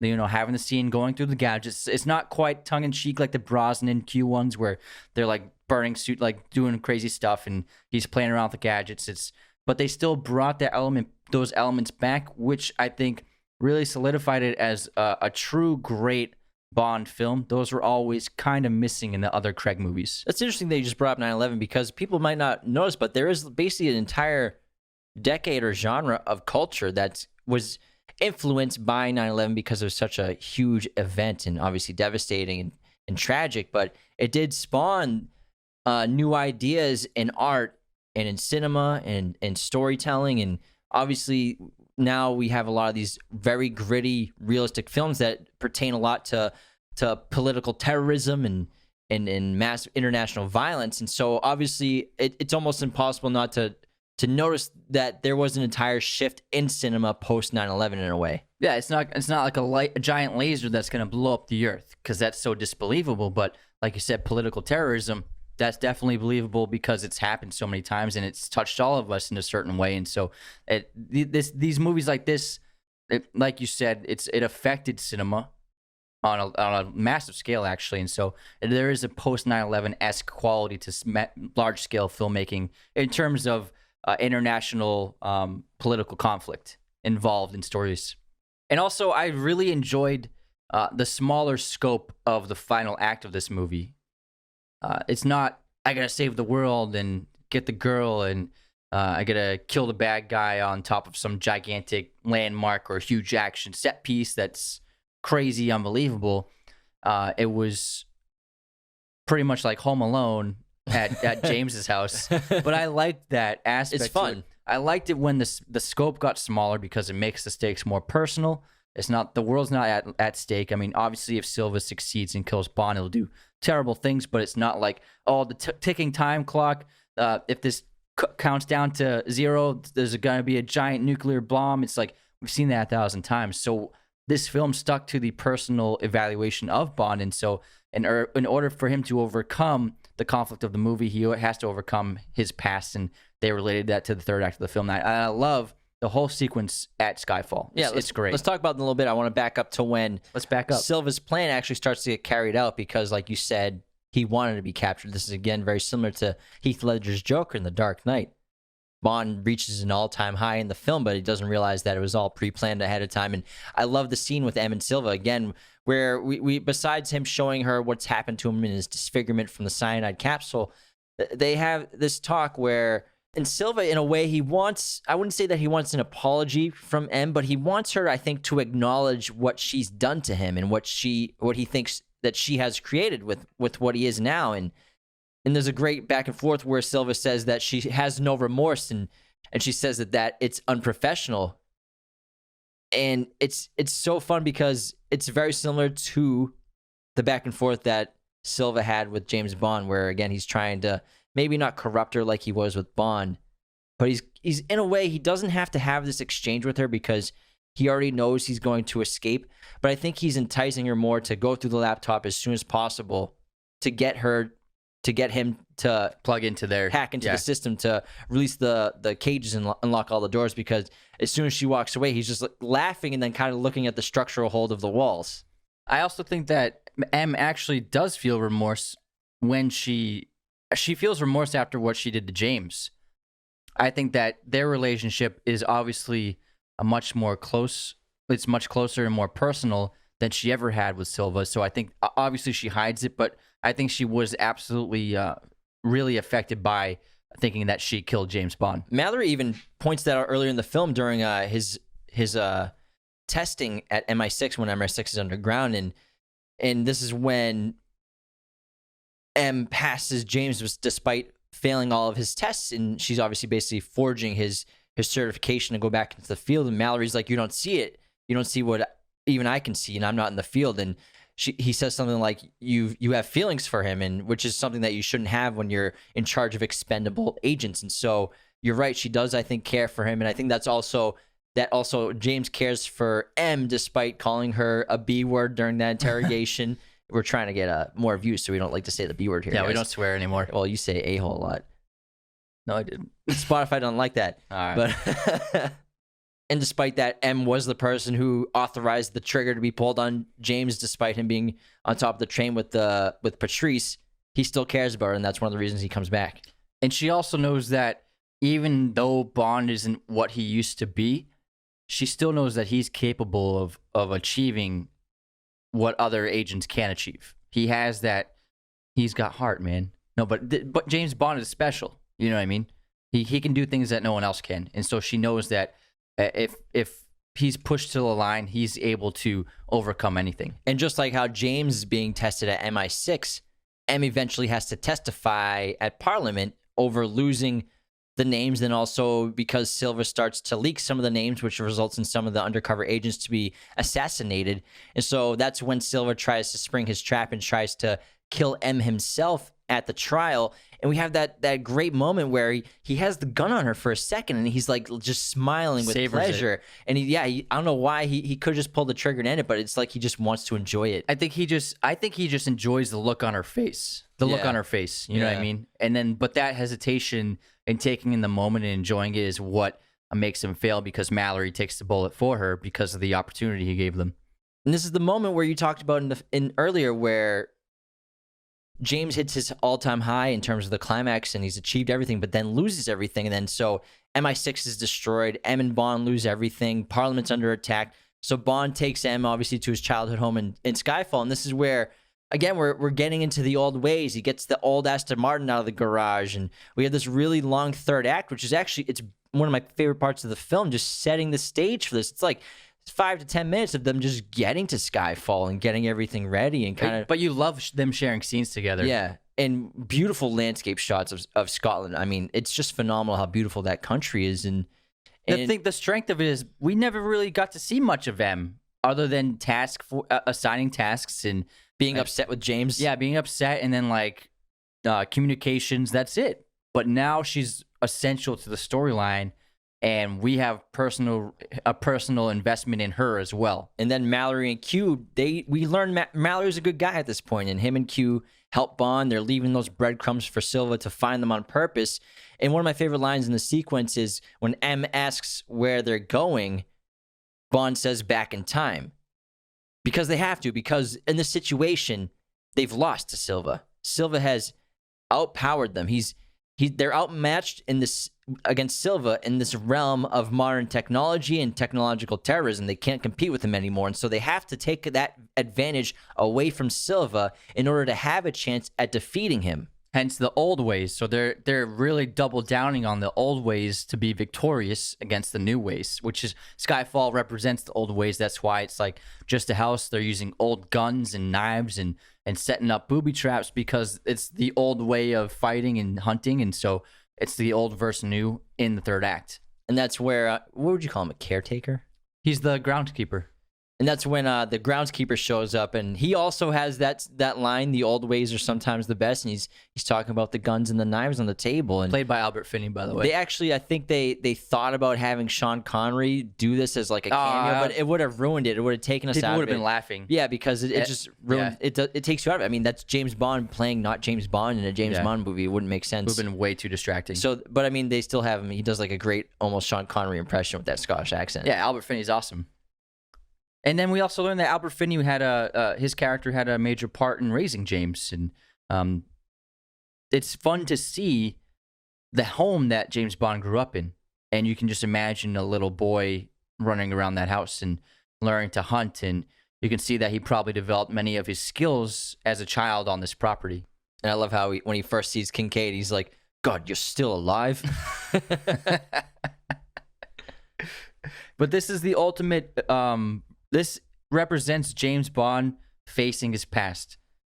having the scene going through the gadgets. It's not quite tongue in cheek like the Brosnan Q ones where they're like burning suit, like doing crazy stuff, and he's playing around with the gadgets. But they still brought those elements back, which I think really solidified it as a true great Bond film. Those were always kind of missing in the other Craig movies. It's interesting that you just brought up 9/11 because people might not notice, but there is basically an entire decade or genre of culture that was influenced by 9/11 because it was such a huge event and obviously devastating and tragic, but it did spawn new ideas in art and in cinema and in storytelling. And obviously now we have a lot of these very gritty, realistic films that pertain a lot to political terrorism and mass international violence. And so obviously it's almost impossible not to notice that there was an entire shift in cinema post 9/11 in a way. Yeah, it's not like a giant laser that's going to blow up the earth, because that's so disbelievable. But like you said, political terrorism, that's definitely believable because it's happened so many times and it's touched all of us in a certain way. And so these movies like this, like you said, it affected cinema on a massive scale, actually. And so there is a post 9/11-esque quality to large scale filmmaking in terms of international political conflict involved in stories. And also, I really enjoyed the smaller scope of the final act of this movie. It's not, I gotta save the world and get the girl, and I gotta kill the bad guy on top of some gigantic landmark or huge action set piece that's crazy, unbelievable. It was pretty much like Home Alone at James's house, but I liked that aspect. It's fun. I liked it when the scope got smaller because it makes the stakes more personal. It's not, the world's not at stake. I mean, obviously, if Silva succeeds and kills Bond, it'll do terrible things, but it's not like, oh, the ticking time clock. If this counts down to 0, there's going to be a giant nuclear bomb. It's like, we've seen that 1,000 times. So this film stuck to the personal evaluation of Bond, and so in order for him to overcome the conflict of the movie, he has to overcome his past, and they related that to the third act of the film. And I love the whole sequence at Skyfall. It's great. Let's talk about it in a little bit. I want to back up to when Silva's plan actually starts to get carried out, because like you said, he wanted to be captured. This is, again, very similar to Heath Ledger's Joker in The Dark Knight. Bond reaches an all-time high in the film, but he doesn't realize that it was all pre-planned ahead of time. And I love the scene with M and Silva, again, where we besides him showing her what's happened to him in his disfigurement from the cyanide capsule, they have this talk where, and Silva, in a way, I wouldn't say that he wants an apology from M, but he wants her, I think, to acknowledge what she's done to him and what he thinks that she has created with what he is now. And there's a great back and forth where Silva says that she has no remorse, and she says that it's unprofessional. And it's so fun because it's very similar to the back and forth that Silva had with James Bond, where, again, he's trying to maybe not corrupt her like he was with Bond, but he's in a way, he doesn't have to have this exchange with her because he already knows he's going to escape. But I think he's enticing her more to go through the laptop as soon as possible to get him to hack into the system to release the cages and unlock all the doors, because as soon as she walks away, he's just laughing and then kind of looking at the structural hold of the walls. I also think that M actually does feel remorse when she feels remorse after what she did to James. I think that their relationship is obviously much closer and more personal than she ever had with Silva. So I think obviously she hides it, but I think she was absolutely really affected by thinking that she killed James Bond. Mallory even points that out earlier in the film during his testing at MI6 when MI6 is underground, and this is when M passes James despite failing all of his tests, and she's obviously basically forging his certification to go back into the field. And Mallory's like, you don't see it. You don't see what even I can see, and I'm not in the field. And he says something like, you have feelings for him, and which is something that you shouldn't have when you're in charge of expendable agents. And so you're right. She does, I think, care for him. And I think that also James cares for M despite calling her a B word during that interrogation. We're trying to get more views, so we don't like to say the B word here. Yeah, guys. we don't swear anymore. Well, you say a-hole a lot. No, I didn't. Spotify don't like that. All right. But and despite that, M was the person who authorized the trigger to be pulled on James, despite him being on top of the train with Patrice. He still cares about her, and that's one of the reasons he comes back. And she also knows that even though Bond isn't what he used to be, she still knows that he's capable of achieving what other agents can't achieve. He has that. He's got heart, man. No, but James Bond is special. You know what I mean? He can do things that no one else can, and so she knows that if he's pushed to the line, he's able to overcome anything. And just like how James is being tested at MI6, M eventually has to testify at Parliament over losing the names, and also because Silva starts to leak some of the names, which results in some of the undercover agents to be assassinated. And so that's when Silva tries to spring his trap and tries to kill M himself at the trial. And we have that great moment where he has the gun on her for a second, and he's like just smiling with pleasure. And I don't know why he could just pull the trigger and end it, but it's like he just wants to enjoy it. I think he just enjoys the look on her face. Look on her face. You know what I mean? And then, but that hesitation and taking in the moment and enjoying it is what makes him fail, because Mallory takes the bullet for her because of the opportunity he gave them. And this is the moment where you talked about in earlier, where James hits his all-time high in terms of the climax, and he's achieved everything, but then loses everything. And then so MI6 is destroyed. M and Bond lose everything. Parliament's under attack. So Bond takes M, obviously, to his childhood home in Skyfall. And this is where, again, we're getting into the old ways. He gets the old Aston Martin out of the garage, and we have this really long third act, which is actually, it's one of my favorite parts of the film, just setting the stage for this. It's like 5 to 10 minutes of them just getting to Skyfall and getting everything ready and kind of. But you love them sharing scenes together. Yeah, and beautiful landscape shots of Scotland. I mean, it's just phenomenal how beautiful that country is. And the strength of it is we never really got to see much of them other than assigning tasks and being upset with James. Yeah, being upset, and then like communications. That's it. But now she's essential to the storyline. And we have a personal investment in her as well. And then Mallory and Q, we learn Mallory's a good guy at this point, and him and Q help Bond. They're leaving those breadcrumbs for Silva to find them on purpose. And one of my favorite lines in the sequence is when M asks where they're going, Bond says back in time. Because they have to, because in this situation, they've lost to Silva. Silva has outpowered them. They're outmatched against Silva in this realm of modern technology and technological terrorism. They can't compete with him anymore, and so they have to take that advantage away from Silva in order to have a chance at defeating him. Hence the old ways. So they're really double downing on the old ways to be victorious against the new ways, which is Skyfall represents the old ways. That's why it's like just a house. They're using old guns and knives and setting up booby traps, because it's the old way of fighting and hunting, and so it's the old versus new in the third act. And that's where what would you call him, a caretaker? He's the groundskeeper. And that's when the groundskeeper shows up, and he also has that line, "The old ways are sometimes the best," and he's talking about the guns and the knives on the table. And played by Albert Finney, by the way. They actually, I think they thought about having Sean Connery do this as like a cameo, but it would have ruined it. It would have taken us out of it. People would have been laughing. Yeah, because it just ruined it takes you out of it. I mean, that's James Bond playing not James Bond in a James Bond movie. It wouldn't make sense. It would have been way too distracting. So, but I mean, they still have him. He does like a great, almost Sean Connery impression with that Scottish accent. Yeah, Albert Finney's awesome. And then we also learned that Albert Finney had his character had a major part in raising James, and it's fun to see the home that James Bond grew up in, and you can just imagine a little boy running around that house and learning to hunt, and you can see that he probably developed many of his skills as a child on this property. And I love how when he first sees Kincaid, he's like, "God, you're still alive." But this is the ultimate. This represents James Bond facing his past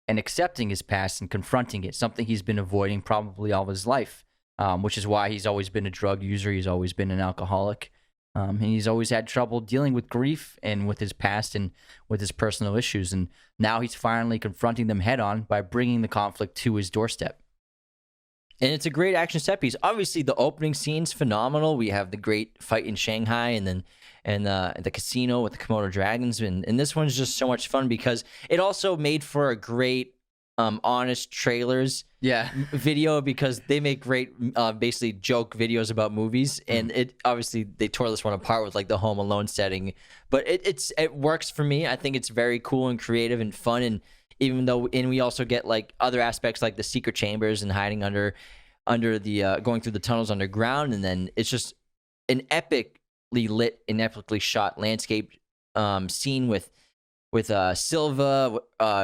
and accepting his past and confronting it, something he's been avoiding probably all of his life, which is why he's always been a drug user. He's always been an alcoholic. And he's always had trouble dealing with grief and with his past and with his personal issues. And now he's finally confronting them head on by bringing the conflict to his doorstep. And it's a great action set piece. Obviously, the opening scene's phenomenal. We have the great fight in Shanghai, and then the casino with the Komodo dragons. And this one's just so much fun because it also made for a great, honest trailers video, because they make great, basically joke videos about movies. And it obviously they tore this one apart with like the Home Alone setting, but it works for me. I think it's very cool and creative and fun. And even though, and we also get like other aspects like the secret chambers and hiding under the going through the tunnels underground, and then it's just an epically lit and epically shot landscape scene with Silva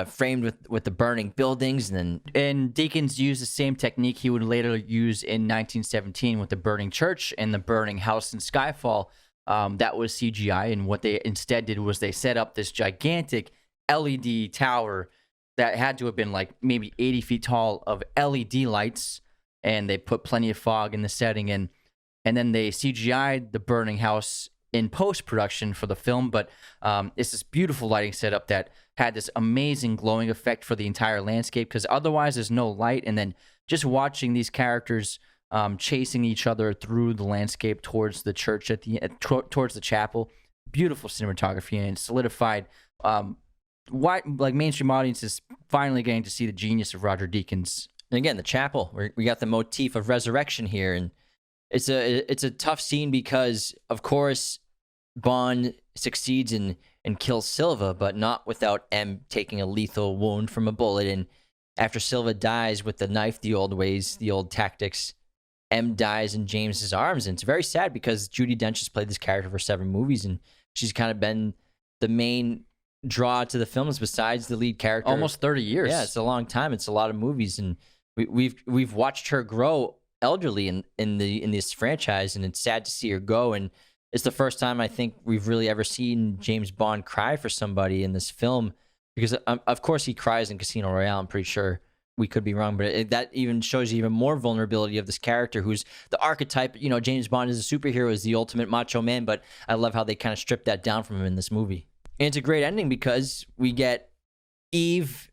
framed with the burning buildings, and Deakins used the same technique he would later use in 1917 with the burning church and the burning house in Skyfall. That was CGI, and what they instead did was they set up this gigantic LED tower that had to have been like maybe 80 feet tall of LED lights, and they put plenty of fog in the setting, and then they CGI'd the burning house in post-production for the film. But it's this beautiful lighting setup that had this amazing glowing effect for the entire landscape, because otherwise there's no light. And then just watching these characters chasing each other through the landscape towards the church towards the chapel, beautiful cinematography, and it solidified why like mainstream audiences finally getting to see the genius of Roger Deakins. And again, the chapel, we got the motif of resurrection here, and it's a tough scene because, of course, Bond succeeds and kills Silva, but not without M taking a lethal wound from a bullet. And after Silva dies with the knife, the old ways, the old tactics, M dies in James's arms. And it's very sad because Judi Dench has played this character for 7 movies, and she's kind of been the main draw to the films besides the lead character. Almost 30 years. Yeah, it's a long time. It's a lot of movies, and we've watched her grow elderly in this franchise, and it's sad to see her go. And it's the first time I think we've really ever seen James Bond cry for somebody in this film, because of course he cries in Casino Royale. I'm pretty sure. We could be wrong, but that even shows you even more vulnerability of this character, who's the archetype. You know, James Bond as a superhero is the ultimate macho man, but I love how they kind of stripped that down from him in this movie. And it's a great ending because we get Eve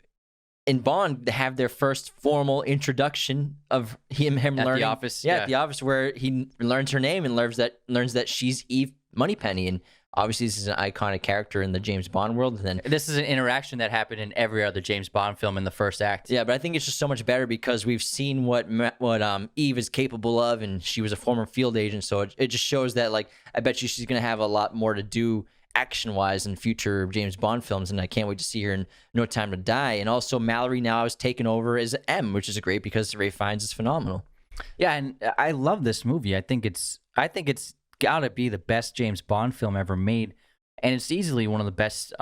and Bond have their first formal introduction of him at learning the office. At the office, where he learns her name and learns that she's Eve Moneypenny. And obviously, this is an iconic character in the James Bond world. And then this is an interaction that happened in every other James Bond film in the first act. Yeah, but I think it's just so much better because we've seen what Eve is capable of, and she was a former field agent. So it just shows that, like, I bet you she's going to have a lot more to do action-wise in future James Bond films, and I can't wait to see her in No Time to Die. And also, Mallory now has taken over as M, which is great because Ralph Fiennes is phenomenal. Yeah, and I love this movie. I think it's gotta be the best James Bond film ever made, and it's easily one of the best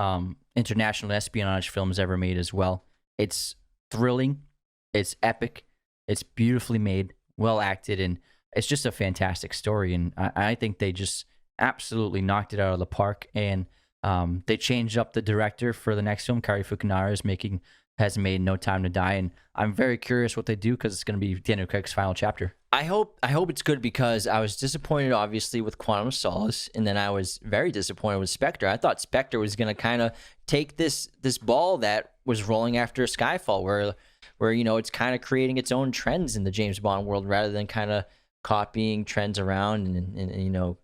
international espionage films ever made as well. It's thrilling, it's epic, it's beautifully made, well acted, and it's just a fantastic story. And I think they just absolutely knocked it out of the park. And they changed up the director for the next film. Cary Fukunaga has made No Time to Die, and I'm very curious what they do because it's going to be Daniel Craig's final chapter. I hope it's good, because I was disappointed, obviously, with Quantum of Solace, and then I was very disappointed with Spectre. I thought Spectre was going to kind of take this ball that was rolling after Skyfall, where you know, it's kind of creating its own trends in the James Bond world rather than kind of copying trends around and you know,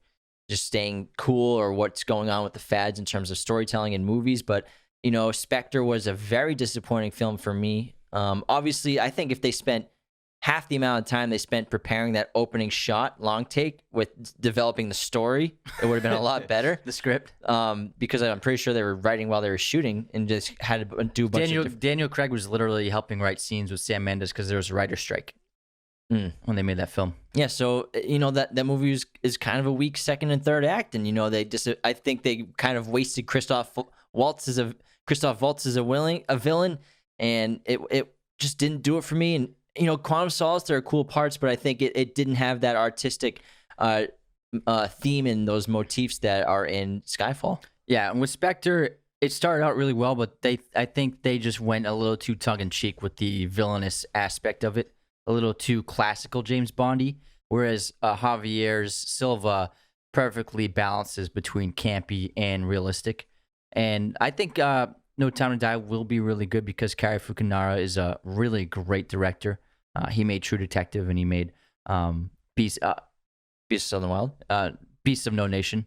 just staying cool or what's going on with the fads in terms of storytelling in movies. But you know, Spectre was a very disappointing film for me. Obviously, I think if they spent half the amount of time they spent preparing that opening shot, long take, with developing the story, it would have been a lot better. The script. Because I'm pretty sure they were writing while they were shooting and just had to do a bunch of Daniel Craig was literally helping write scenes with Sam Mendes because there was a writer's strike when they made that film. Yeah, so you know, that movie is kind of a weak second and third act, and you know, I think they kind of wasted Christoph Waltz as a villain, and it just didn't do it for me. And you know, Quantum of Solace, there are cool parts, but I think it didn't have that artistic theme and those motifs that are in Skyfall. Yeah, and with Spectre, it started out really well, but I think they just went a little too tongue-in-cheek with the villainous aspect of it, a little too classical James Bondy, whereas Javier's Silva perfectly balances between campy and realistic. And I think No Time to Die will be really good because Cary Fukunaga is a really great director. He made True Detective, and he made Beast of Southern Wild, Beasts of No Nation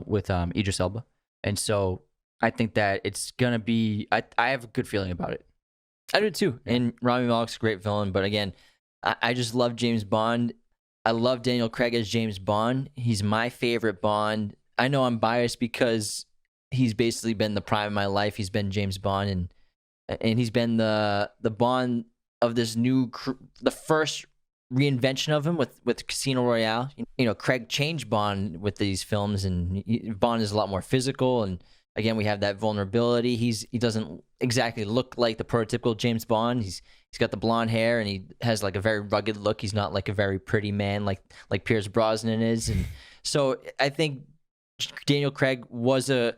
with Idris Elba. And so I think that it's gonna be. I have a good feeling about it. I do too. Yeah. And Rami Malek's a great villain, but again, I just love James Bond. I love Daniel Craig as James Bond. He's my favorite Bond. I know I'm biased because he's basically been the prime of my life. He's been James Bond, and he's been the Bond of this the first reinvention of him with Casino Royale. You know, Craig changed Bond with these films, and Bond is a lot more physical. And again, we have that vulnerability. He doesn't exactly look like the prototypical James Bond. He's got the blonde hair, and he has like a very rugged look. He's not like a very pretty man like Pierce Brosnan is. And so I think Daniel Craig was the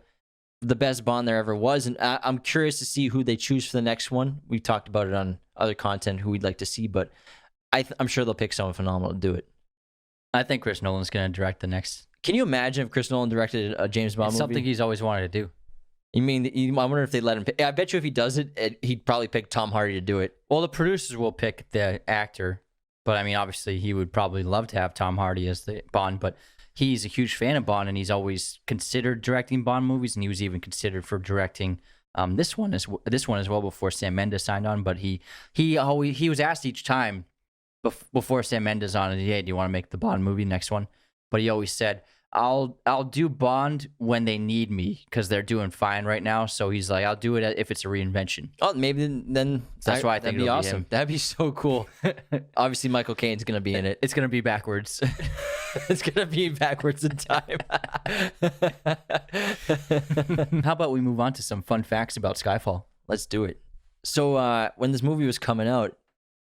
best Bond there ever was. And I'm curious to see who they choose for the next one. We've talked about it on other content, who we'd like to see, but I'm sure they'll pick someone phenomenal to do it. I think Chris Nolan's going to direct the next. Can you imagine if Chris Nolan directed a James Bond movie? Something he's always wanted to do. You mean, I wonder if they let him pick. I bet you if he does it, he'd probably pick Tom Hardy to do it. Well, the producers will pick the actor, but I mean, obviously, he would probably love to have Tom Hardy as the Bond, but he's a huge fan of Bond, and he's always considered directing Bond movies, and he was even considered for directing this one as well before Sam Mendes signed on. But he was asked each time before Sam Mendes on it, hey, do you want to make the Bond movie next one? But he always said, I'll do Bond when they need me because they're doing fine right now. So he's like, I'll do it if it's a reinvention. Oh, maybe then that's why I think that'd be awesome. That'd be so cool. Obviously, Michael Caine's gonna be in it. It's gonna be backwards. It's gonna be backwards in time. How about we move on to some fun facts about Skyfall? Let's do it. So when this movie was coming out,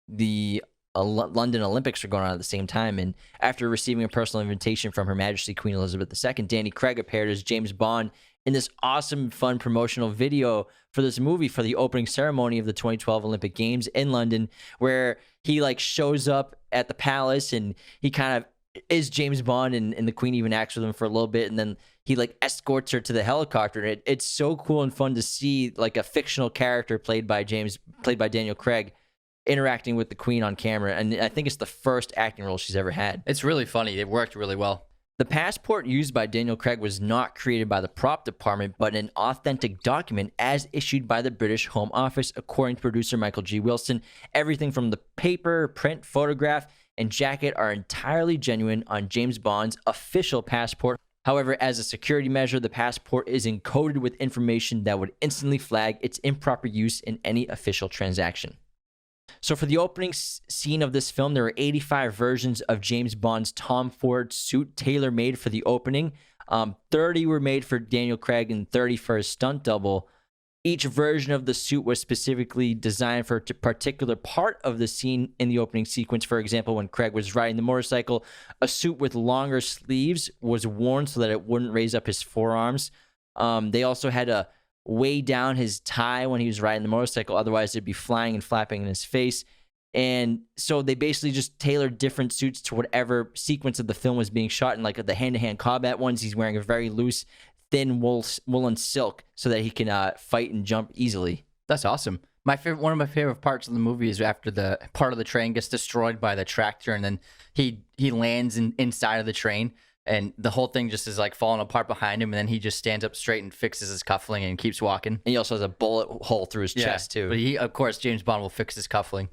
the London Olympics were going on at the same time, and after receiving a personal invitation from Her Majesty Queen Elizabeth II, Danny Craig appeared as James Bond in this awesome, fun promotional video for this movie for the opening ceremony of the 2012 Olympic Games in London, where he like shows up at the palace and he kind of is James Bond, and the Queen even acts with him for a little bit, and then he like escorts her to the helicopter. And it's so cool and fun to see like a fictional character played by Daniel Craig interacting with the Queen on camera, and I think it's the first acting role she's ever had. It's really funny. It worked really well. The passport used by Daniel Craig was not created by the prop department, but an authentic document as issued by the British Home Office, according to producer Michael G. Wilson. Everything from the paper, print, photograph, and jacket are entirely genuine on James Bond's official passport. However, as a security measure, the passport is encoded with information that would instantly flag its improper use in any official transaction. So for the opening scene of this film, there were 85 versions of James Bond's Tom Ford suit tailor-made for the opening. 30 were made for Daniel Craig and 30 for his stunt double. Each version of the suit was specifically designed for a particular part of the scene in the opening sequence. For example, when Craig was riding the motorcycle, a suit with longer sleeves was worn so that it wouldn't raise up his forearms. They also had to weigh down his tie when he was riding the motorcycle, otherwise it'd be flying and flapping in his face. And so they basically just tailored different suits to whatever sequence of the film was being shot. And like the hand-to-hand combat ones, he's wearing a very loose, thin woolen silk so that he can fight and jump easily. That's awesome. One of my favorite parts of the movie is after the part of the train gets destroyed by the tractor, and then he lands inside of the train. And the whole thing just is like falling apart behind him, and then he just stands up straight and fixes his cuffling and keeps walking. And he also has a bullet hole through his chest too. But of course, James Bond will fix his cuffling.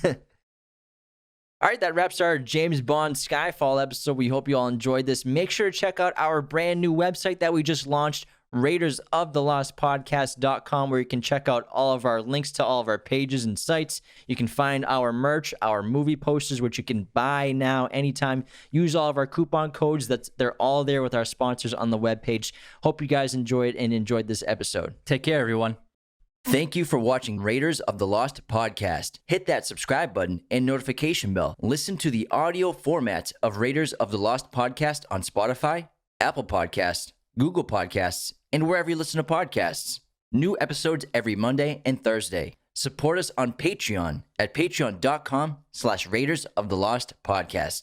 All right, that wraps our James Bond Skyfall episode. We hope you all enjoyed this. Make sure to check out our brand new website that we just launched, RaidersOfTheLostPodcast.com, where you can check out all of our links to all of our pages and sites. You can find our merch, our movie posters, which you can buy now anytime. Use all of our coupon codes. They're all there with our sponsors on the webpage. Hope you guys enjoyed and enjoyed this episode. Take care, everyone. Thank you for watching Raiders of the Lost Podcast. Hit that subscribe button and notification bell. Listen to the audio format of Raiders of the Lost Podcast on Spotify, Apple Podcasts, Google Podcasts, and wherever you listen to podcasts. New episodes every Monday and Thursday. Support us on Patreon at patreon.com/Raiders of the Lost Podcast.